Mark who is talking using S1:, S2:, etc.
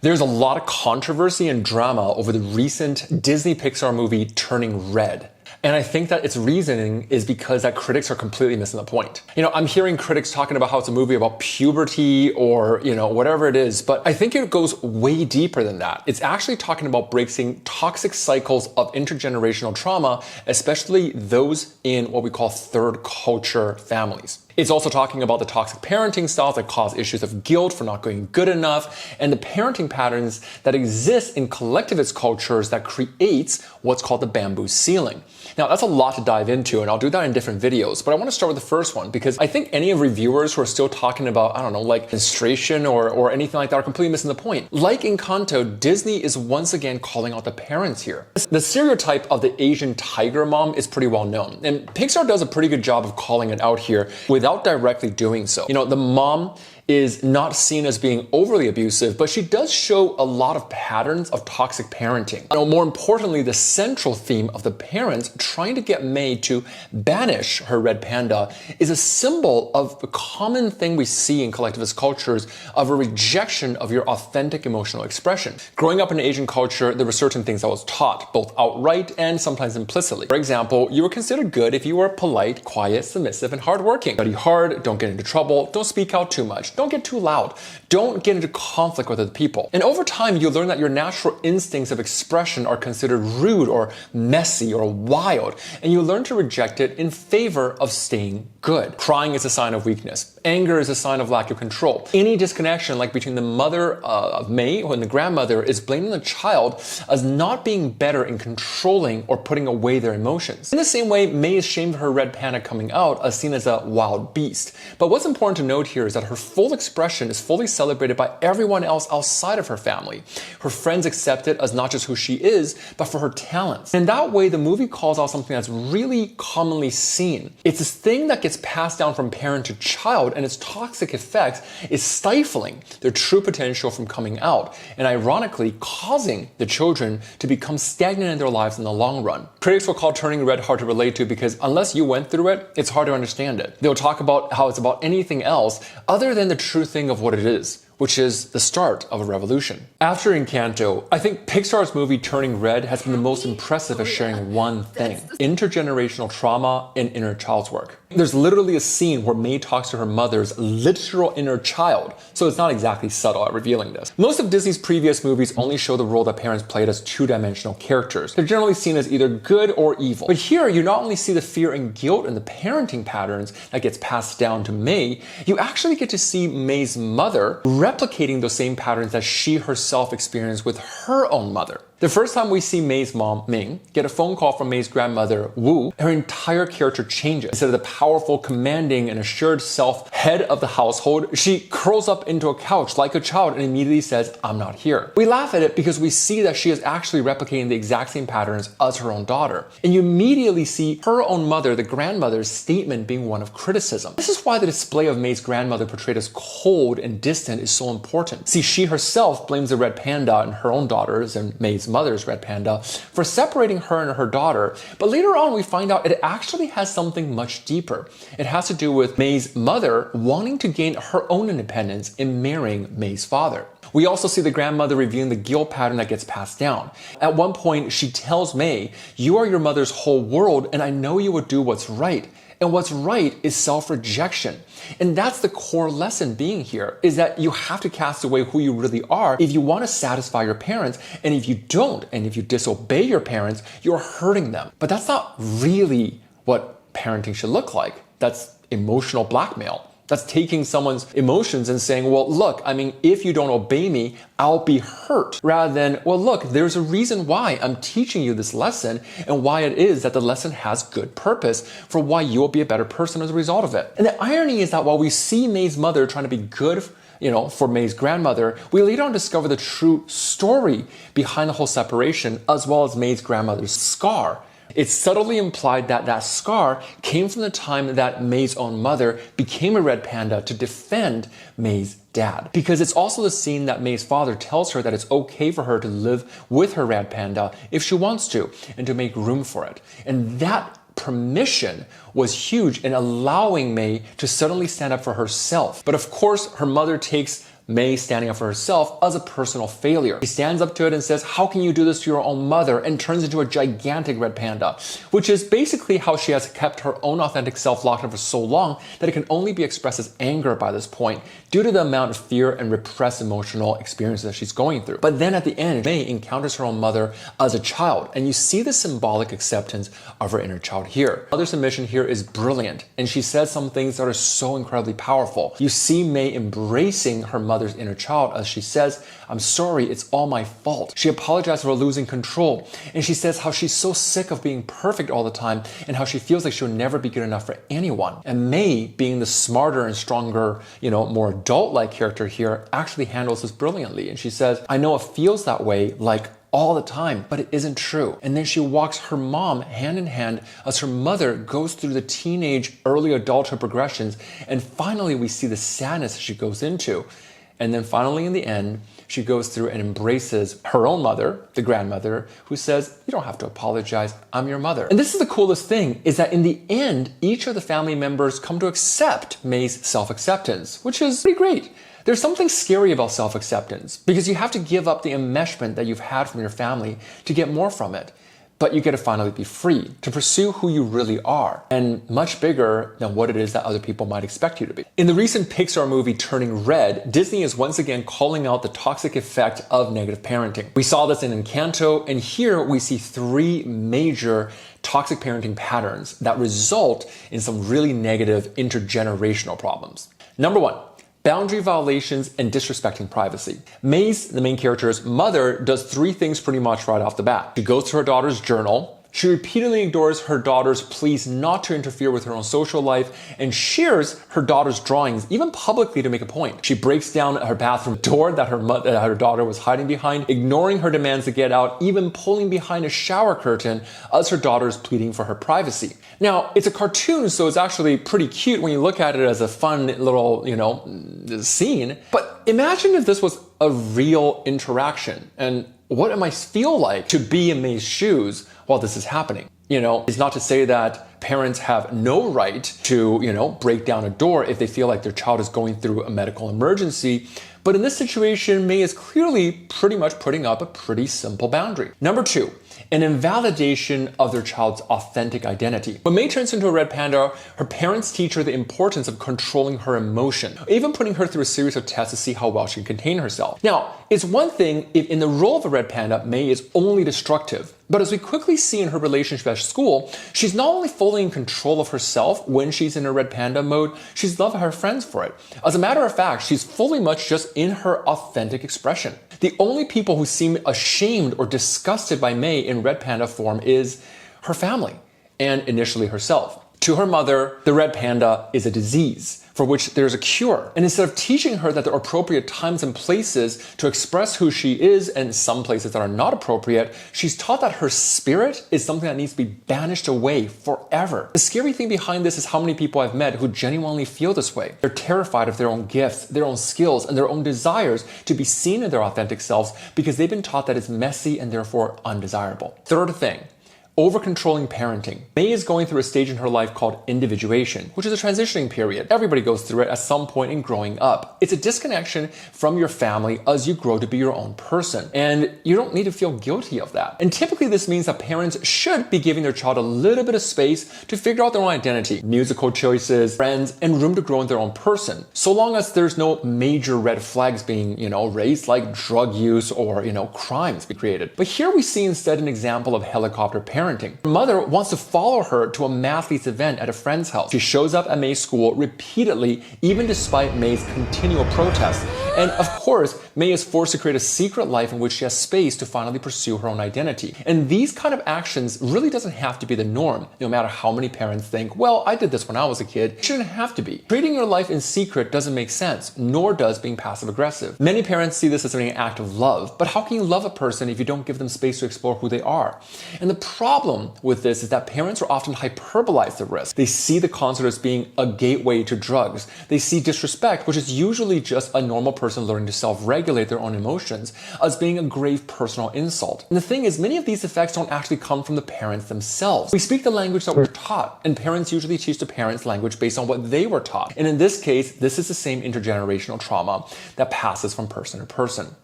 S1: There's a lot of controversy and drama over the recent Disney Pixar movie Turning Red. And I think that its reasoning is because that critics are completely missing the point. I'm hearing critics talking about how it's a movie about puberty or, whatever it is, but I think it goes way deeper than that. It's actually talking about breaking toxic cycles of intergenerational trauma, especially those in what we call third culture families. It's also talking about the toxic parenting styles that cause issues of guilt for not doing good enough, and the parenting patterns that exist in collectivist cultures that creates what's called the bamboo ceiling. Now, that's a lot to dive into, and I'll do that in different videos, but I want to start with the first one because I think any of reviewers who are still talking about, like menstruation or anything like that are completely missing the point. Like Encanto, Disney is once again calling out the parents here. The stereotype of the Asian tiger mom is pretty well known, and Pixar does a pretty good job of calling it out here without directly doing so. The mom is not seen as being overly abusive, but she does show a lot of patterns of toxic parenting. More importantly, the central theme of the parents trying to get May to banish her red panda is a symbol of a common thing we see in collectivist cultures of a rejection of your authentic emotional expression. Growing up in Asian culture, there were certain things I was taught, both outright and sometimes implicitly. For example, you were considered good if you were polite, quiet, submissive, and hardworking. Study hard, don't get into trouble, don't speak out too much, don't get too loud, don't get into conflict with other people. And over time, you learn that your natural instincts of expression are considered rude or messy or wild, and you learn to reject it in favor of staying good. Crying is a sign of weakness. Anger is a sign of lack of control. Any disconnection, like between the mother of May and the grandmother, is blaming the child as not being better in controlling or putting away their emotions. In the same way, May is shamed for her red panda coming out as seen as a wild beast. But what's important to note here is that her full expression is fully celebrated by everyone else outside of her family. Her friends accept it as not just who she is, but for her talents. And in that way, the movie calls out something that's really commonly seen. It's this thing that gets passed down from parent to child, and its toxic effects is stifling their true potential from coming out, and ironically causing the children to become stagnant in their lives in the long run. Critics will call Turning Red hard to relate to because unless you went through it, it's hard to understand it. They'll talk about how it's about anything else other than the true thing of what it is, which is the start of a revolution. After Encanto, I think Pixar's movie Turning Red has been the most impressive at sharing one thing: intergenerational trauma and inner child's work. There's literally a scene where May talks to her mother's literal inner child, so it's not exactly subtle at revealing this. Most of Disney's previous movies only show the role that parents played as two-dimensional characters. They're generally seen as either good or evil. But here, you not only see the fear and guilt in the parenting patterns that gets passed down to May, you actually get to see May's mother replicating those same patterns that she herself experienced with her own mother. The first time we see May's mom, Ming, get a phone call from May's grandmother, Wu, her entire character changes. Instead of the powerful, commanding, and assured self head of the household, she curls up into a couch like a child and immediately says, "I'm not here." We laugh at it because we see that she is actually replicating the exact same patterns as her own daughter. And you immediately see her own mother, the grandmother's statement being one of criticism. This is why the display of May's grandmother portrayed as cold and distant is so important. See, she herself blames the red panda and her own daughters and May's mother's red panda for separating her and her daughter, but later on we find out it actually has something much deeper. It has to do with May's mother wanting to gain her own independence in marrying May's father. We also see the grandmother reviewing the guilt pattern that gets passed down. At one point, she tells May, "You are your mother's whole world, and I know you would do what's right." And what's right is self-rejection. And that's the core lesson being here, is that you have to cast away who you really are if you want to satisfy your parents. And if you don't, and if you disobey your parents, you're hurting them. But that's not really what parenting should look like. That's emotional blackmail. That's taking someone's emotions and saying, well, look, if you don't obey me, I'll be hurt. Rather than, well, look, there's a reason why I'm teaching you this lesson and why it is that the lesson has good purpose for why you will be a better person as a result of it. And the irony is that while we see May's mother trying to be good, for May's grandmother, we later on discover the true story behind the whole separation, as well as May's grandmother's scar. It's subtly implied that that scar came from the time that May's own mother became a red panda to defend May's dad. Because it's also the scene that May's father tells her that it's okay for her to live with her red panda if she wants to, and to make room for it. And that permission was huge in allowing May to suddenly stand up for herself. But of course, her mother takes May standing up for herself as a personal failure. She stands up to it and says, how can you do this to your own mother? And turns into a gigantic red panda, which is basically how she has kept her own authentic self locked up for so long that it can only be expressed as anger by this point due to the amount of fear and repressed emotional experiences that she's going through. But then at the end, May encounters her own mother as a child, and you see the symbolic acceptance of her inner child here. Mother's submission here is brilliant, and she says some things that are so incredibly powerful. You see May embracing her mother's inner child as she says, I'm sorry, it's all my fault. She apologizes for losing control, and she says how she's so sick of being perfect all the time and how she feels like she'll never be good enough for anyone. And May, being the smarter and stronger, more adult-like character here, actually handles this brilliantly. And she says, I know it feels that way, like all the time, but it isn't true. And then she walks her mom hand in hand as her mother goes through the teenage, early adulthood progressions. And finally, we see the sadness she goes into. And then finally, in the end, she goes through and embraces her own mother, the grandmother, who says, you don't have to apologize, I'm your mother. And this is the coolest thing, is that in the end, each of the family members come to accept May's self-acceptance, which is pretty great. There's something scary about self-acceptance because you have to give up the enmeshment that you've had from your family to get more from it. But you get to finally be free to pursue who you really are, and much bigger than what it is that other people might expect you to be. In the recent Pixar movie Turning Red, Disney is once again calling out the toxic effect of negative parenting. We saw this in Encanto, and here we see three major toxic parenting patterns that result in some really negative intergenerational problems. Number one, boundary violations and disrespecting privacy. May's, the main character's mother, does three things pretty much right off the bat. She goes to her daughter's journal. She repeatedly ignores her daughter's pleas not to interfere with her own social life and shares her daughter's drawings, even publicly, to make a point. She breaks down her bathroom door that her daughter was hiding behind, ignoring her demands to get out, even pulling behind a shower curtain as her daughter is pleading for her privacy. Now, it's a cartoon, so it's actually pretty cute when you look at it as a fun little, scene. But imagine if this was a real interaction, and what it might feel like to be in May's shoes while this is happening. It's not to say that parents have no right to, break down a door if they feel like their child is going through a medical emergency. But in this situation, May is clearly pretty much putting up a pretty simple boundary. Number two, an invalidation of their child's authentic identity. When May turns into a red panda, her parents teach her the importance of controlling her emotion, even putting her through a series of tests to see how well she can contain herself. Now, it's one thing if in the role of a red panda, May is only destructive. But as we quickly see in her relationship at school, she's not only fully in control of herself when she's in her red panda mode, she's loved her friends for it. As a matter of fact, she's fully much just in her authentic expression. The only people who seem ashamed or disgusted by May in red panda form is her family, and initially herself. To her mother, the red panda is a disease for which there's a cure. And instead of teaching her that there are appropriate times and places to express who she is and some places that are not appropriate, she's taught that her spirit is something that needs to be banished away forever. The scary thing behind this is how many people I've met who genuinely feel this way. They're terrified of their own gifts, their own skills, and their own desires to be seen in their authentic selves because they've been taught that it's messy and therefore undesirable. Third thing, over-controlling parenting. May is going through a stage in her life called individuation, which is a transitioning period. Everybody goes through it at some point in growing up. It's a disconnection from your family as you grow to be your own person. And you don't need to feel guilty of that. And typically this means that parents should be giving their child a little bit of space to figure out their own identity, musical choices, friends, and room to grow in their own person. So long as there's no major red flags being, raised, like drug use or, crimes be created. But here we see instead an example of helicopter parenting. Her mother wants to follow her to a mathletes event at a friend's house. She shows up at May's school repeatedly, even despite May's continual protests. And of course, May is forced to create a secret life in which she has space to finally pursue her own identity. And these kind of actions really doesn't have to be the norm, no matter how many parents think, well, I did this when I was a kid. It shouldn't have to be. Creating your life in secret doesn't make sense, nor does being passive aggressive. Many parents see this as an act of love, but how can you love a person if you don't give them space to explore who they are? And the problem with this is that parents are often hyperbolize the risk. They see the concert as being a gateway to drugs. They see disrespect, which is usually just a normal person learning to self-regulate their own emotions as being a grave personal insult. And the thing is, many of these effects don't actually come from the parents themselves. We speak the language that we're taught, and parents usually teach the parents language based on what they were taught. And in this case, this is the same intergenerational trauma that passes from person to person.